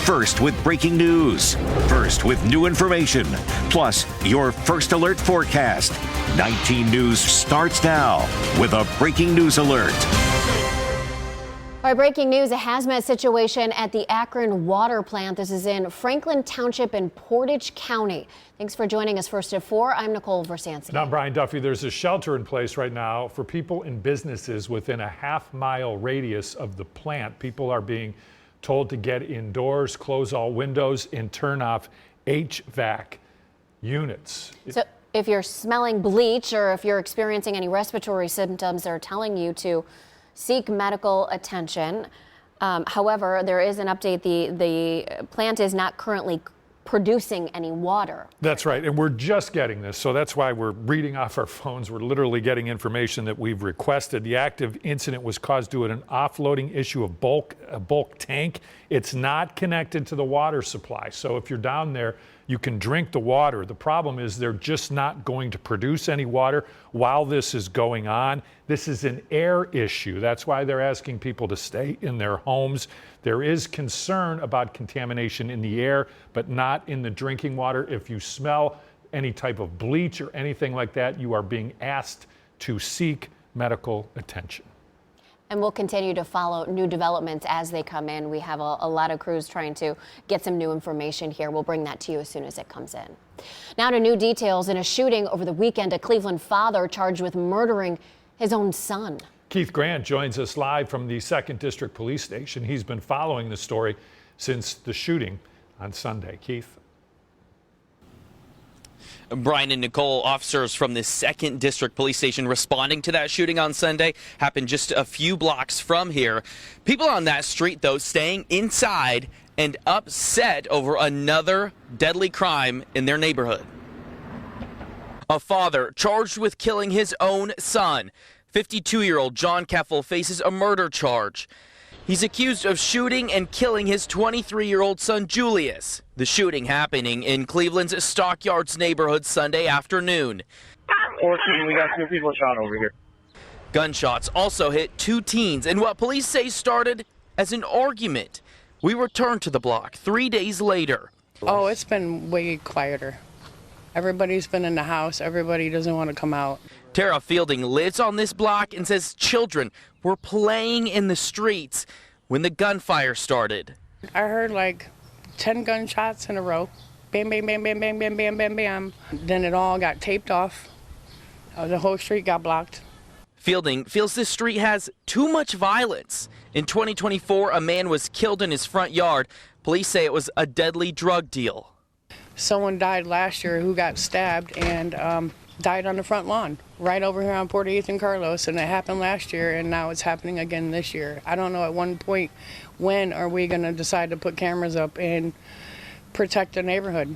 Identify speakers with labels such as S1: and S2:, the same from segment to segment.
S1: First with breaking news. First with new information. Plus, your first alert forecast. 19 News starts now with a breaking news alert.
S2: All right, breaking news, a hazmat situation at the Akron Water Plant. This is in Franklin Township in Portage County. Thanks for joining us. First at 4, I'm Nicole Versanski.
S3: And I'm Brian Duffy. There's a shelter in place right now for people and businesses within a half-mile radius of the plant. People are being told to get indoors, close all windows, and turn off HVAC units.
S2: So if you're smelling bleach or if you're experiencing any respiratory symptoms, they're telling you to seek medical attention. However, there is an update. The plant is not currently producing any water.
S3: That's right, and we're just getting this, so that's why we're reading off our phones. We're literally getting information that we've requested. The active incident was caused due to an offloading issue of a bulk tank. It's not connected to the water supply, so if you're down there, you can drink the water. The problem is they're just not going to produce any water while this is going on. This is an air issue. That's why they're asking people to stay in their homes. There is concern about contamination in the air, but not in the drinking water. If you smell any type of bleach or anything like that, you are being asked to seek medical attention.
S2: And we'll continue to follow new developments as they come in. We have a lot of crews trying to get some new information here. We'll bring that to you as soon as it comes in. Now to new details in a shooting over the weekend. A Cleveland father charged with murdering his own son.
S3: Keith Grant joins us live from the 2nd District Police Station. He's been following the story since the shooting on Sunday. Keith?
S4: Brian and Nicole, officers from the 2nd District Police Station responding to that shooting on Sunday happened just a few blocks from here. People on that street, though, staying inside and upset over another deadly crime in their neighborhood. A father charged with killing his own son. 52-year-old John Keffel faces a murder charge. He's accused of shooting and killing his 23-year-old son, Julius. The shooting happening in Cleveland's Stockyards neighborhood Sunday afternoon.
S5: We got 2 people shot over here.
S4: Gunshots also hit 2 teens in what police say started as an argument. We returned to the block 3 days later.
S6: Oh, it's been way quieter. Everybody's been in the house. Everybody doesn't want to come out.
S4: Tara Fielding lives on this block and says children were playing in the streets when the gunfire started.
S6: I heard like 10 gunshots in a row. Bam, bam, bam, bam, bam, bam, bam, bam, bam. Then it all got taped off. The whole street got blocked.
S4: Fielding feels this street has too much violence. In 2024, a man was killed in his front yard. Police say it was a deadly drug deal.
S6: Someone died last year who got stabbed and died on the front lawn right over here on 48th and Carlos, and it happened last year and now it's happening again this year. I don't know at one point when are we going to decide to put cameras up and protect the neighborhood.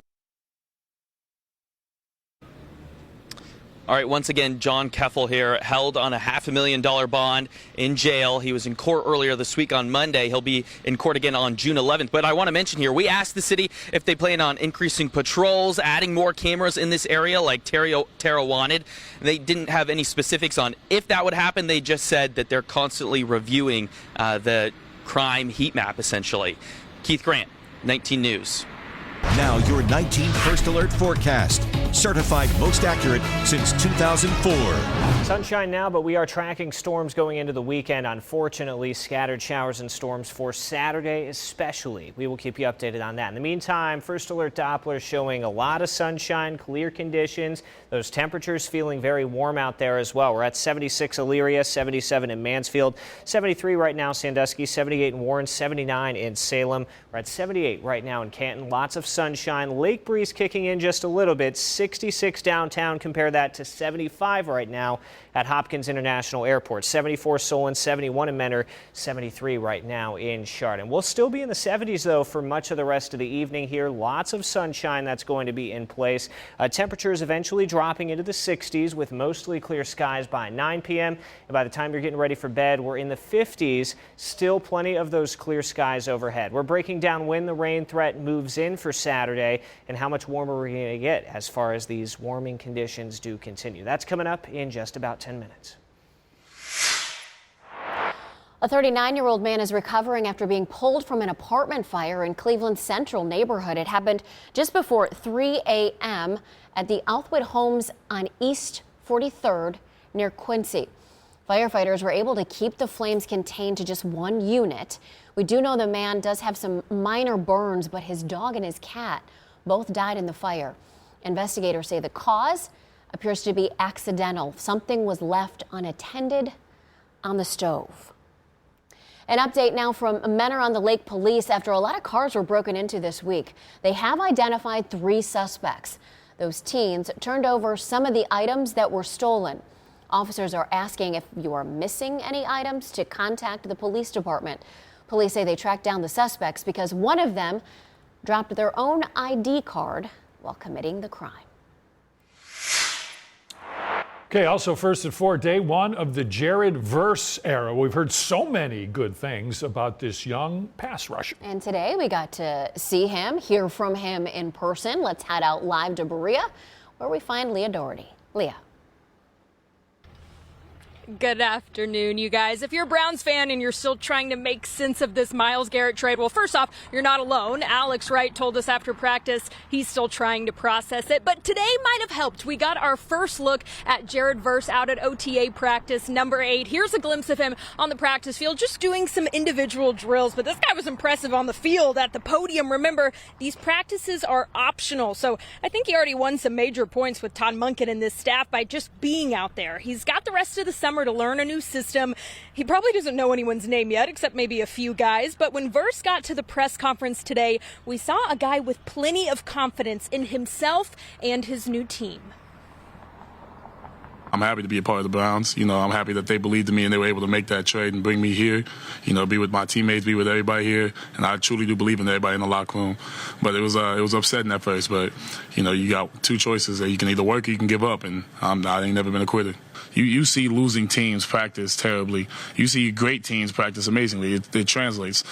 S4: All right, once again, John Keffel here, held on a $500,000 bond in jail. He was in court earlier this week on Monday. He'll be in court again on June 11th. But I want to mention here, we asked the city if they plan on increasing patrols, adding more cameras in this area like Tara wanted. They didn't have any specifics on if that would happen. They just said that they're constantly reviewing the crime heat map, essentially. Keith Grant, 19 News.
S1: Now your 19 First Alert forecast. Certified most accurate since 2004.
S7: Sunshine now, but we are tracking storms going into the weekend. Unfortunately, scattered showers and storms for Saturday especially. We will keep you updated on that. In the meantime, First Alert Doppler showing a lot of sunshine, clear conditions. Those temperatures feeling very warm out there as well. We're at 76 Elyria, 77 in Mansfield, 73 right now Sandusky, 78 in Warren, 79 in Salem. We're at 78 right now in Canton. Lots of sunshine. Lake breeze kicking in just a little bit. 66 downtown. Compare that to 75 right now at Hopkins International Airport. 74 Solon, 71 in Mentor, 73 right now in Chardon. We'll still be in the 70s though for much of the rest of the evening here. Lots of sunshine that's going to be in place. Temperatures eventually dropping into the 60s with mostly clear skies by 9 p.m. And by the time you're getting ready for bed, we're in the 50s. Still plenty of those clear skies overhead. We're breaking down when the rain threat moves in for Saturday and how much warmer we're going to get as far as these warming conditions do continue. That's coming up in just about 10 minutes.
S2: A 39-year-old man is recovering after being pulled from an apartment fire in Cleveland's Central neighborhood. It happened just before 3 a.m. at the Outhwood Homes on East 43rd near Quincy. Firefighters were able to keep the flames contained to just one unit. We do know the man does have some minor burns, but his dog and his cat both died in the fire. Investigators say the cause appears to be accidental. Something was left unattended on the stove. An update now from Mentor-on-the-Lake police after a lot of cars were broken into this week. They have identified 3 suspects. Those teens turned over some of the items that were stolen. Officers are asking if you are missing any items to contact the police department. Police say they tracked down the suspects because one of them dropped their own ID card while committing the crime.
S3: Okay, also first at 4, day 1 of the Jared Verse era. We've heard so many good things about this young pass rusher.
S2: And today we got to see him, hear from him in person. Let's head out live to Berea, where we find Leah Doherty. Leah.
S8: Good afternoon, you guys. If you're a Browns fan and you're still trying to make sense of this Myles Garrett trade, well, first off, you're not alone. Alex Wright told us after practice he's still trying to process it. But today might have helped. We got our first look at Jared Verse out at OTA practice number 8. Here's a glimpse of him on the practice field, just doing some individual drills. But this guy was impressive on the field at the podium. Remember, these practices are optional. So I think he already won some major points with Todd Monken and this staff by just being out there. He's got the rest of the summer to learn a new system. He probably doesn't know anyone's name yet, except maybe a few guys. But when Verse got to the press conference today, we saw a guy with plenty of confidence in himself and his new team.
S9: I'm happy to be a part of the Browns. You know, I'm happy that they believed in me and they were able to make that trade and bring me here, you know, be with my teammates, be with everybody here. And I truly do believe in everybody in the locker room. But it was upsetting at first. But, you know, you got 2 choices. You can either work or you can give up. And I ain't never been a quitter. You see losing teams practice terribly. You see great teams practice amazingly. It translates.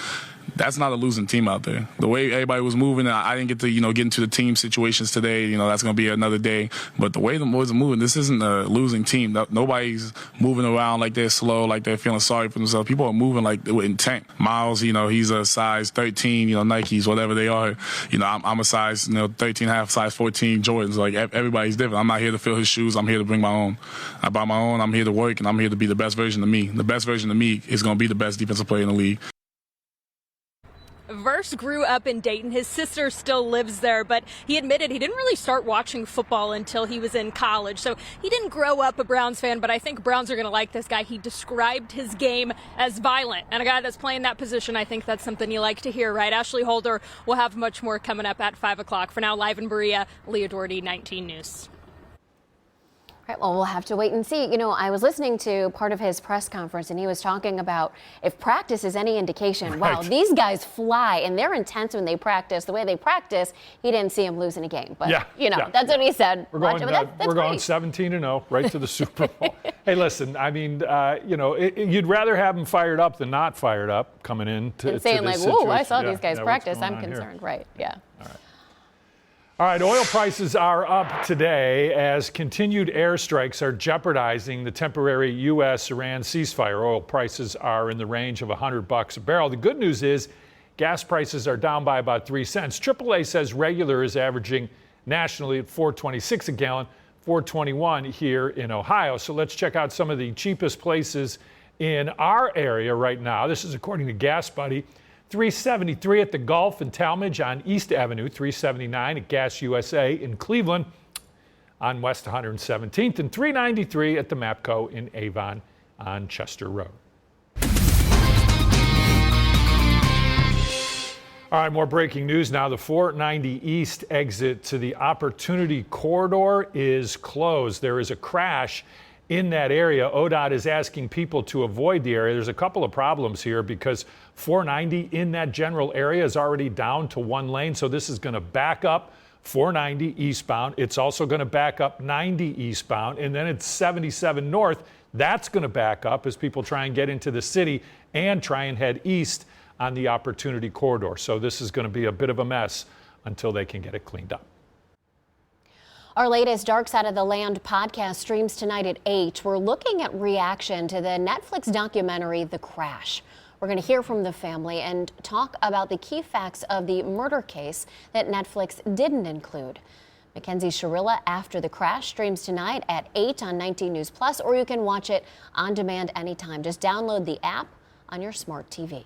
S9: That's not a losing team out there. The way everybody was moving, I didn't get to, get into the team situations today. That's going to be another day. But the way the boys are moving, this isn't a losing team. Nobody's moving around like they're slow, like they're feeling sorry for themselves. People are moving like with intent. Miles, he's a size 13, Nikes, whatever they are. I'm a size, 13 and a half, size 14 Jordans. Like everybody's different. I'm not here to fill his shoes. I'm here to bring my own. I buy my own. I'm here to work, and I'm here to be the best version of me. The best version of me is going to be the best defensive player in the league.
S8: Verse grew up in Dayton. His sister still lives there, but he admitted he didn't really start watching football until he was in college. So he didn't grow up a Browns fan, but I think Browns are going to like this guy. He described his game as violent, and a guy that's playing that position, I think that's something you like to hear, right? Ashley Holder will have much more coming up at 5 o'clock. For now, live in Berea, Leah Doherty, 19 News.
S2: All right, well, we'll have to wait and see. I was listening to part of his press conference, and he was talking about if practice is any indication, wow, these guys fly, and they're intense when they practice. The way they practice, he didn't see him losing a game. But, that's what he said.
S3: We're going 17-0, right to the Super Bowl. Hey, listen, you'd rather have them fired up than not fired up coming in to
S2: saying,
S3: this
S2: whoa, I
S3: situation.
S2: saw these guys practice. I'm
S3: here?
S2: concerned. Right, yeah.
S3: All right, oil prices are up today as continued airstrikes are jeopardizing the temporary U.S.-Iran ceasefire. Oil prices are in the range of $100 a barrel. The good news is gas prices are down by about 3 cents. AAA says regular is averaging nationally at $4.26 a gallon, $4.21 here in Ohio. So let's check out some of the cheapest places in our area right now. This is according to Gas Buddy. $3.73 at the Gulf in Talmadge on East Avenue, $3.79 at Gas USA in Cleveland on West 117th, and $3.93 at the Mapco in Avon on Chester Road. All right, more breaking news now. The 490 East exit to the Opportunity Corridor is closed. There is a crash in that area. ODOT is asking people to avoid the area. There's a couple of problems here because 490 in that general area is already down to 1 lane. So this is going to back up 490 eastbound. It's also going to back up 90 eastbound. And then it's 77 north. That's going to back up as people try and get into the city and try and head east on the Opportunity Corridor. So this is going to be a bit of a mess until they can get it cleaned up.
S2: Our latest Dark Side of the Land podcast streams tonight at 8. We're looking at reaction to the Netflix documentary, The Crash. We're going to hear from the family and talk about the key facts of the murder case that Netflix didn't include. Mackenzie Shirilla After the Crash streams tonight at 8 on 19 News Plus, or you can watch it on demand anytime. Just download the app on your smart TV.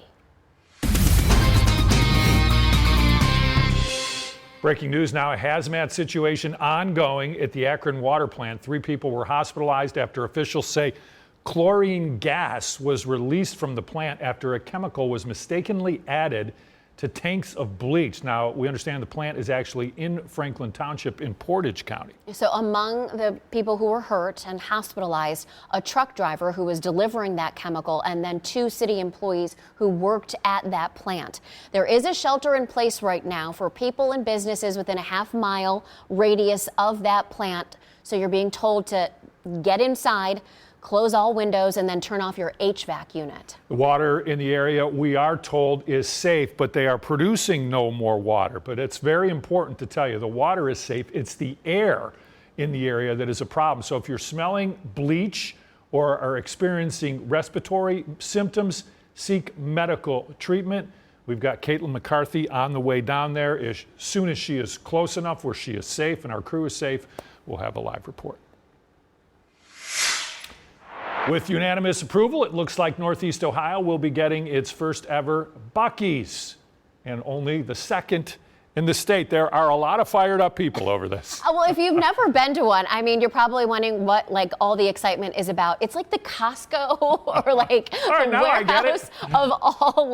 S3: Breaking news now, a hazmat situation ongoing at the Akron water plant. 3 people were hospitalized after officials say chlorine gas was released from the plant after a chemical was mistakenly added to tanks of bleach. Now, we understand the plant is actually in Franklin Township in Portage County.
S2: So among the people who were hurt and hospitalized, a truck driver who was delivering that chemical, and then 2 city employees who worked at that plant. There is a shelter in place right now for people and businesses within a half-mile radius of that plant. So you're being told to get inside, close all windows, and then turn off your HVAC unit.
S3: The water in the area, we are told, is safe, but they are producing no more water. But it's very important to tell you, the water is safe. It's the air in the area that is a problem. So if you're smelling bleach or are experiencing respiratory symptoms, seek medical treatment. We've got Caitlin McCarthy on the way down there. As soon as she is close enough where she is safe and our crew is safe, we'll have a live report. With unanimous approval, it looks like Northeast Ohio will be getting its first ever Buc-ee's, and only the second in the state. There are a lot of fired up people over this.
S2: Well, if you've never been to one, I mean, you're probably wondering what all the excitement is about. It's like the Costco or the warehouse of all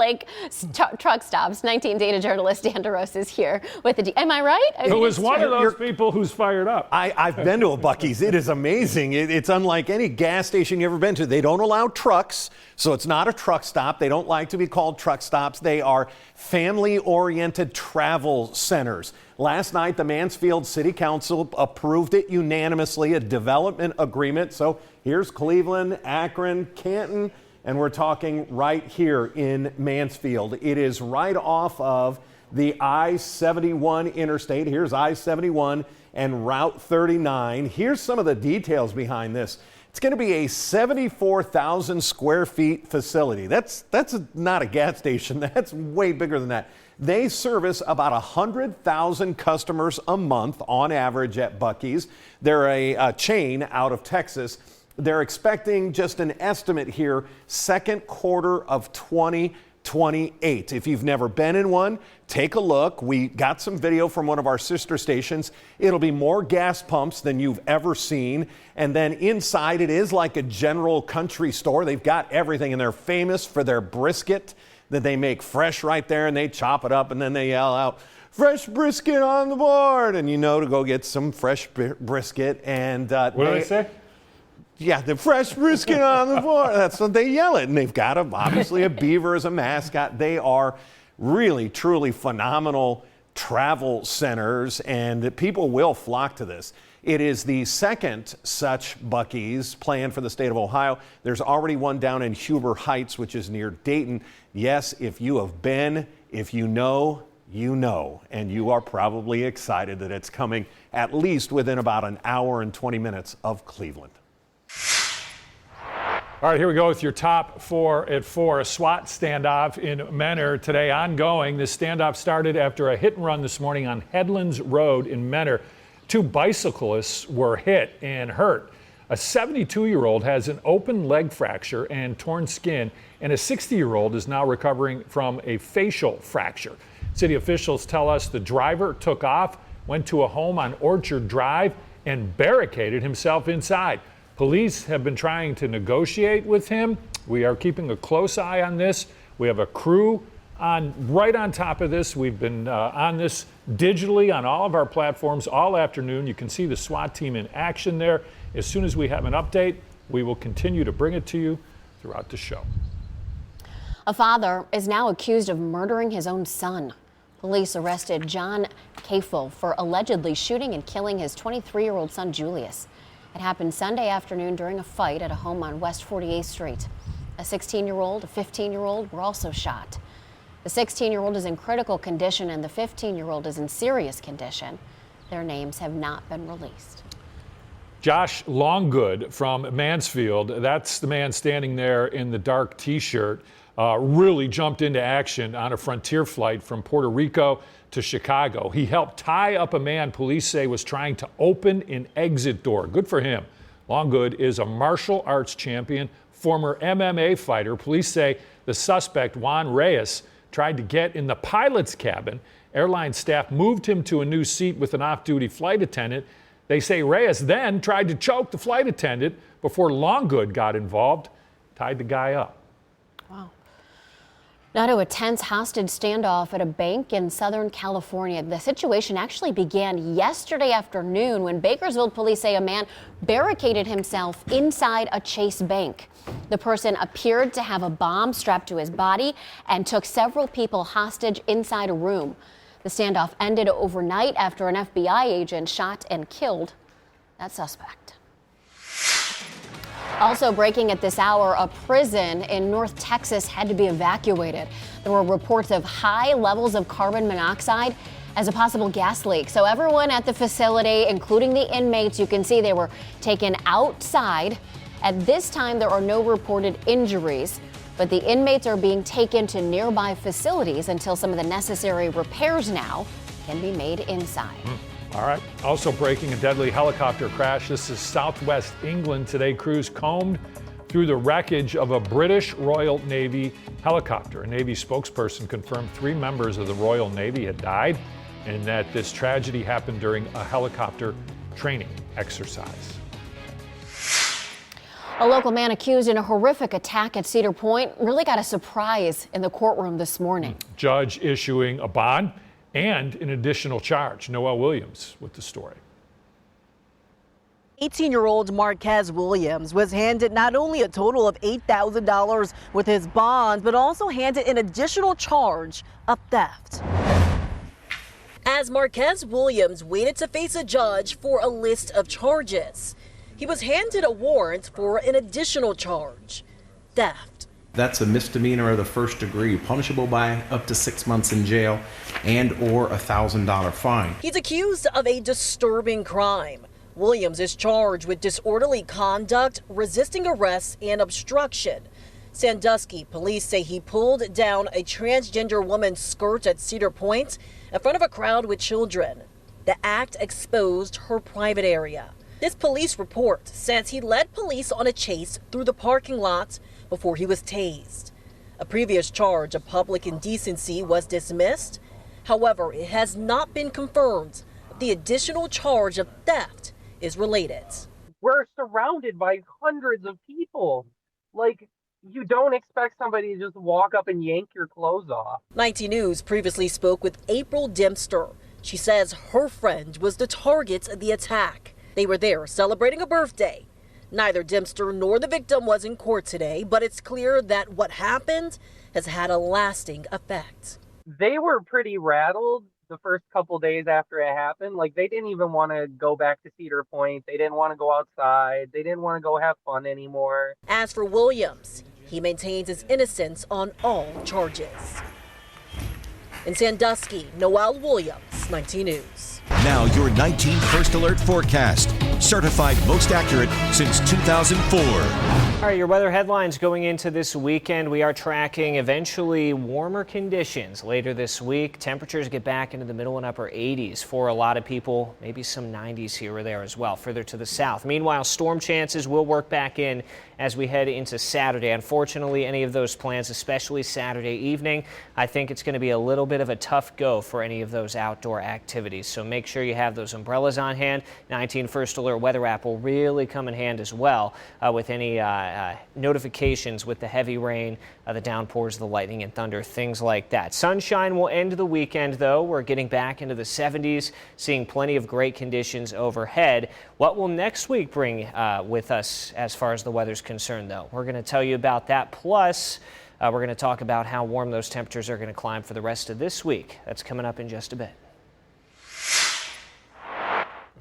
S2: truck stops. 19 data journalist Dan DeRose is here with the. Am I right?
S3: It was one of those people who's fired up.
S10: I've been to a Buc-ee's. It is amazing. It's unlike any gas station you've ever been to. They don't allow trucks, so it's not a truck stop. They don't like to be called truck stops. They are family-oriented travel centers. Last night, the Mansfield City Council approved it unanimously, a development agreement. So here's Cleveland, Akron, Canton, and we're talking right here in Mansfield. It is right off of the I-71 interstate. Here's I-71 and Route 39. Here's some of the details behind this. It's going to be a 74,000 square feet facility. That's not a gas station. That's way bigger than that. They service about 100,000 customers a month on average at Buc-ee's. They're a chain out of Texas. They're expecting just an estimate here, second quarter of 2028. If you've never been in one, take a look. We got some video from one of our sister stations. It'll be more gas pumps than you've ever seen. And then inside, it is like a general country store. They've got everything, and they're famous for their brisket that they make fresh right there, and they chop it up, and then they yell out, "Fresh brisket on the board," and to go get some fresh brisket. And
S3: what do they say?
S10: Yeah, the fresh brisket on the board. That's what they yell it. And they've got obviously a beaver as a mascot. They are really, truly phenomenal travel centers, and people will flock to this. It is the second such Buc-ee's planned for the state of Ohio. There's already one down in Huber Heights, which is near Dayton. Yes, if you have been, if you know, you know, and you are probably excited that it's coming at least within about an hour and 20 minutes of Cleveland.
S3: All right, here we go with your top 4 at 4. A SWAT standoff in Mentor today ongoing. This standoff started after a hit and run this morning on Headlands Road in Mentor. 2 bicyclists were hit and hurt. A 72-year-old has an open leg fracture and torn skin, and a 60-year-old is now recovering from a facial fracture. City officials tell us the driver took off, went to a home on Orchard Drive, and barricaded himself inside. Police have been trying to negotiate with him. We are keeping a close eye on this. We have a crew right on top of this. We've been on this digitally on all of our platforms all afternoon. You can see the SWAT team in action there. As soon as we have an update, we will continue to bring it to you throughout the show.
S2: A father is now accused of murdering his own son. Police arrested John Kafel for allegedly shooting and killing his 23-year-old son, Julius. It happened Sunday afternoon during a fight at a home on West 48th Street. A 16-year-old, a 15-year-old were also shot. The 16-year-old is in critical condition and the 15-year-old is in serious condition. Their names have not been released.
S3: Josh Longgood from Mansfield, that's the man standing there in the dark T-shirt, really jumped into action on a Frontier flight from Puerto Rico to Chicago. He helped tie up a man police say was trying to open an exit door. Good for him. Longgood is a martial arts champion, former MMA fighter. Police say the suspect, Juan Reyes, tried to get in the pilot's cabin. Airline staff moved him to a new seat with an off-duty flight attendant. They say Reyes then tried to choke the flight attendant before Longgood got involved, tied the guy up.
S2: Wow. Now to a tense hostage standoff at a bank in Southern California. The situation actually began yesterday afternoon when Bakersfield police say a man barricaded himself inside a Chase bank. The person appeared to have a bomb strapped to his body and took several people hostage inside a room. The standoff ended overnight after an FBI agent shot and killed that suspect. Also breaking at this hour, a prison in North Texas had to be evacuated. There were reports of high levels of carbon monoxide as a possible gas leak. So everyone at the facility, including the inmates, you can see they were taken outside. At this time, there are no reported injuries, but the inmates are being taken to nearby facilities until some of the necessary repairs now can be made inside.
S3: All right. Also breaking, a deadly helicopter crash. This is southwest England today. Crews combed through the wreckage of a British Royal Navy helicopter. A Navy spokesperson confirmed 3 members of the Royal Navy had died and that this tragedy happened during a helicopter training exercise.
S2: A local man accused in a horrific attack at Cedar Point really got a surprise in the courtroom this morning.
S3: Judge issuing a bond and an additional charge. Noel Williams with the story.
S11: 18-year-old Marquez Williams was handed not only a total of $8,000 with his bond, but also handed an additional charge of theft. As Marquez Williams waited to face a judge for a list of charges, he was handed a warrant for an additional charge, theft.
S12: That's a misdemeanor of the first degree, punishable by up to 6 months in jail and or a $1,000 fine.
S11: He's accused of a disturbing crime. Williams is charged with disorderly conduct, resisting arrest, and obstruction. Sandusky police say he pulled down a transgender woman's skirt at Cedar Point in front of a crowd with children. The act exposed her private area. This police report says he led police on a chase through the parking lot before he was tased. A previous charge of public indecency was dismissed. However, it has not been confirmed if the additional charge of theft is related.
S5: We're surrounded by hundreds of people. Like, you don't expect somebody to just walk up and yank your clothes off.
S11: 19 News previously spoke with April Dempster. She says her friend was the target of the attack. They were there celebrating a birthday. Neither Dempster nor the victim was in court today, but it's clear that what happened has had a lasting effect.
S5: They were pretty rattled the first couple days after it happened. Like, they didn't even want to go back to Cedar Point. They didn't want to go outside. They didn't want to go have fun anymore.
S11: As for Williams, he maintains his innocence on all charges. In Sandusky, Noel Williams, 19 News.
S1: Now your 19 First Alert forecast. Certified most accurate since 2004.
S7: All right, your weather headlines going into this weekend. We are tracking eventually warmer conditions later this week. Temperatures get back into the middle and upper 80s for a lot of people, maybe some 90s here or there as well, further to the south. Meanwhile, storm chances will work back in as we head into Saturday. Unfortunately, any of those plans, especially Saturday evening, I think it's going to be a little bit of a tough go for any of those outdoor activities. So make sure you have those umbrellas on hand. 19 First Alert weather app will really come in hand as well with any notifications with the heavy rain, the downpours, the lightning and thunder, things like that. Sunshine will end the weekend, though. We're getting back into the 70s, seeing plenty of great conditions overhead. What will next week bring with us as far as the weather's concerned, though? We're going to tell you about that. Plus, we're going to talk about how warm those temperatures are going to climb for the rest of this week. That's coming up in just a bit.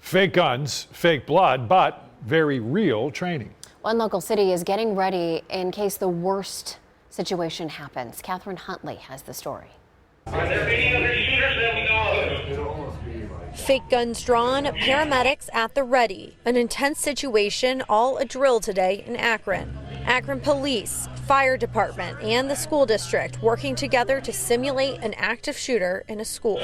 S3: Fake guns, fake blood, but very real training.
S2: One local city is getting ready in case the worst situation happens. Catherine Huntley has the story.
S13: Are there any other shooters that we know of? Fake guns drawn, paramedics at the ready. An intense situation, all a drill today in Akron. Akron Police, Fire Department, and the school district working together to simulate an active shooter in a school.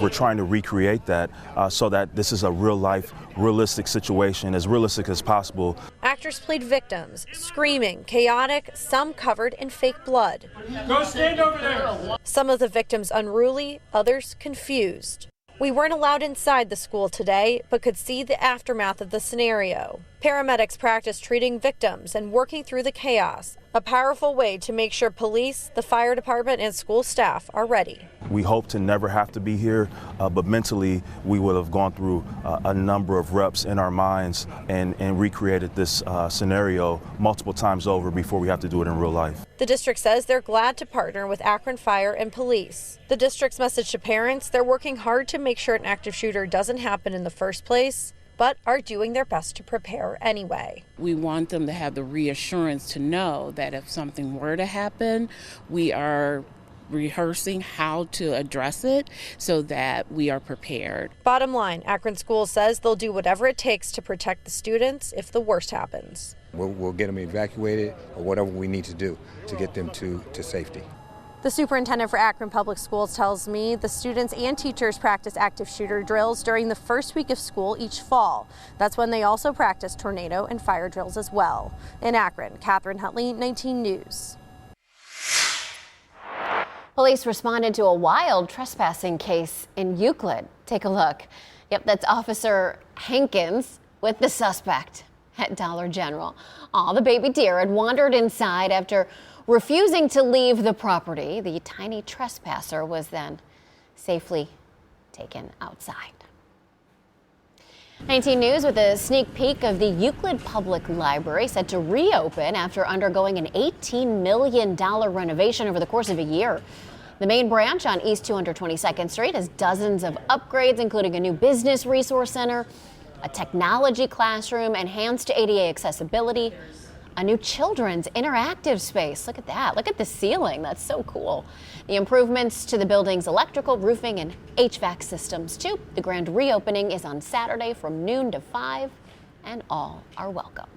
S14: We're trying to recreate that so that this is a real-life, realistic situation, as realistic as possible.
S13: Actors played victims, screaming, chaotic, some covered in fake blood.
S3: Go stand over there.
S13: Some of the victims unruly, others confused. We weren't allowed inside the school today, but could see the aftermath of the scenario. Paramedics practice treating victims and working through the chaos, a powerful way to make sure police, the fire department, and school staff are ready.
S14: We hope to never have to be here, but mentally we would have gone through a number of reps in our minds and recreated this scenario multiple times over before we have to do it in real life.
S13: The district says they're glad to partner with Akron Fire and Police. The district's message to parents, they're working hard to make sure an active shooter doesn't happen in the first place, but are doing their best to prepare anyway.
S15: We want them to have the reassurance to know that if something were to happen, we are rehearsing how to address it so that we are prepared.
S13: Bottom line, Akron Schools says they'll do whatever it takes to protect the students if the worst happens.
S16: We'll get them evacuated or whatever we need to do to get them to safety.
S13: The superintendent for Akron Public Schools tells me the students and teachers practice active shooter drills during the first week of school each fall. That's when they also practice tornado and fire drills as well. In Akron, Catherine Huntley, 19 News.
S2: Police responded to a wild trespassing case in Euclid. Take a look. Yep, that's Officer Hankins with the suspect at Dollar General. The baby deer had wandered inside after refusing to leave the property. The tiny trespasser was then safely taken outside. 19 News with a sneak peek of the Euclid Public Library set to reopen after undergoing an $18 million renovation over the course of a year. The main branch on East 222nd Street has dozens of upgrades, including a new business resource center, a technology classroom, enhanced ADA accessibility, a new children's interactive space. Look at that. Look at the ceiling. That's so cool. The improvements to the building's electrical, roofing, and HVAC systems, too. The grand reopening is on Saturday from noon to 5, and all are welcome.